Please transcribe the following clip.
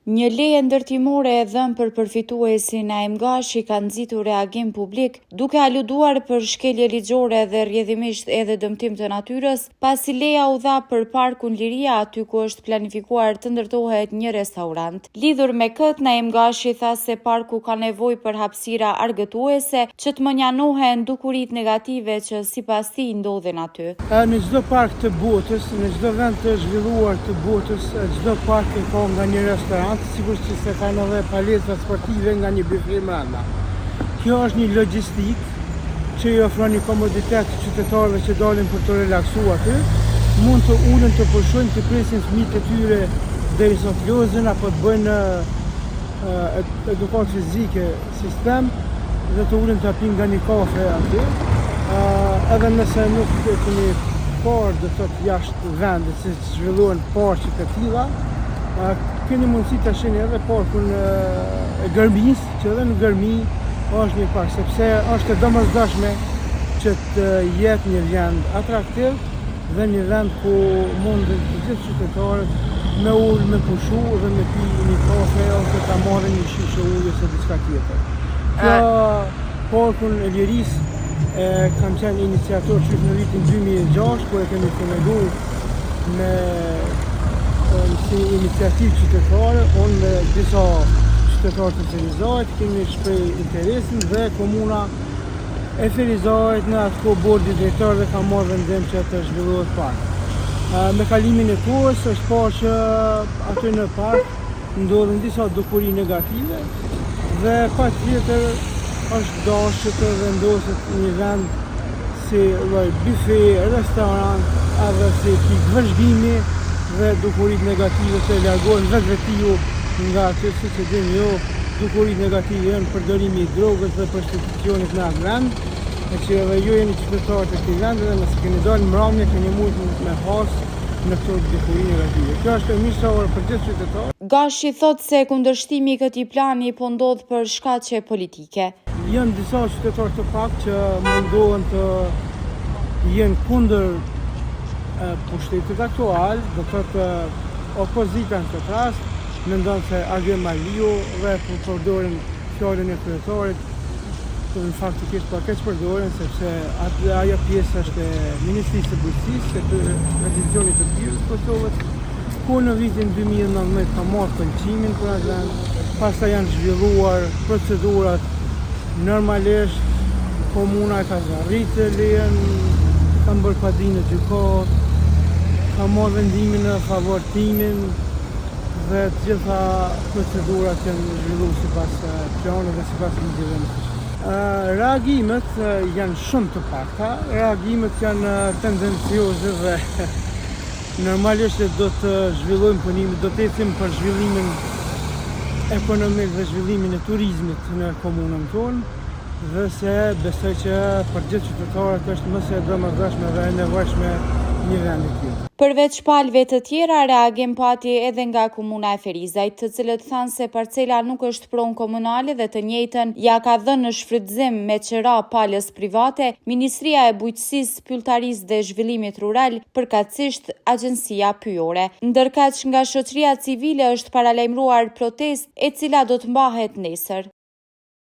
Një leje ndërtimore e dhënë për përfituesin Naim Gashi ka nxitur reagim publik, duke aluduar për shkelje ligjore dhe rrjedhimisht edhe dëmtim të natyrës, pasi leja u dha për Parkun Liria, aty ku është planifikuar të ndërtohet një restorant. Lidhur me këtë, Naim Gashi tha se parku ka nevojë për hapësira argëtuese që të mënjanohen dukuritë negative që sipas tij ndodhen aty. Në çdo park të botës, në çdo vend të zhvilluar të botës, çdo park ka nga një restorant, sigurisht që se kanë edhe palestra sportive nga një byfe brenda. Kjo është një logjistik që i ofron një komoditet qytetarëve që dalin për të relaksuar aty, mund të ulen të pushojnë, të presin fëmijët e tyre derisa të lozën apo të bëjnë edukatë fizike sistem dhe të ulen të hapin nga një kafe aty. Edhe nëse nuk e keni parë do të thotë jashtë vendit se zhvillohen parqe të tilla, keni mundësi të shihni edhe parkun e Gërmis, që edhe në Gërmi është një park, sepse është e domosdoshme që të jetë një vend atraktiv dhe një vend ku mund të gjithë qytetarët me ullë, me pushu dhe me pi një kafe ose ta marrë një shishe ujë ose diçka tjetër. Kjo parkun e Liris kam qenë iniciator që në vitin 2006, kur e kemi themeluar me si iniciativë qytetare, unë me disa qytetarë të Ferizajt kemi shpreh interesin dhe komuna e Ferizajt në atë kohë bordi drejtor dhe ka marrë vendim që të zhvillohet park. Me kalimin e kohës është parë që aty në park ndodhen disa dukuri negative dhe patjetër është dashur që të vendoset një vend si lloj bife, restorant, edhe si pikë vëzhgimi dhe dukurit negative të largohen vetiu nga aty, siç e dini ju, dukurit negative janë përdorimi i drogës dhe prostitucionit në atë vend, e që edhe ju jeni qytetarë të këtij vendi dhe nëse keni dalë mbrëmje keni mundësi me pas në këto dukuri negative. Kjo është e mirësore për gjithë qytetarët. Gashi thot se kundërshtimi i këtij plani po ndodh për shkaqe politike. Janë disa qytetarë të pak që mundohen të jenë kundër pushtetit aktual, do të thotë opozita në këtë rast, mendon se Argem Aliu dhe përdorin fjalën e kryetarit, në faktikisht pa keq përdorin, sepse ajo pjesë është e Ministrisë së Bujqësisë, e divizionit të pirës të Kosovës, ku në vitin 2019 ka marrë pëlqimin për atë vend, pastaj janë zhvilluar procedurat normalisht, komuna e ka zgarritë lejen, ka bërë padinë në gjykatë, ka marrë vendimin në favor timin dhe të gjitha procedurat janë zhvilluar sipas planit dhe sipas ligjeve. Reagimet janë shumë të pakta, reagimet janë tendencioze dhe normalisht do të zhvillojmë punimin, do të ecim për zhvillimin ekonomik dhe zhvillimin e turizmit në komunën tonë, dhe se besoj që për gjithë qytetarët është më së domosdoshme dhe e nevojshme një vend i tillë. Përveç palëve të tjera, reagim pati edhe nga komuna e Ferizajt, të cilët thanë se parcela nuk është pronë komunale dhe të njëjtën ja ka dhënë në shfrytëzim me qira palës private Ministria e Bujqësisë, Pylltarisë dhe Zhvillimit Rural, përkatësisht Agjencia Pyjore. Ndërkaq nga shoqëria civile është paralajmëruar protestë e cila do të mbahet nesër.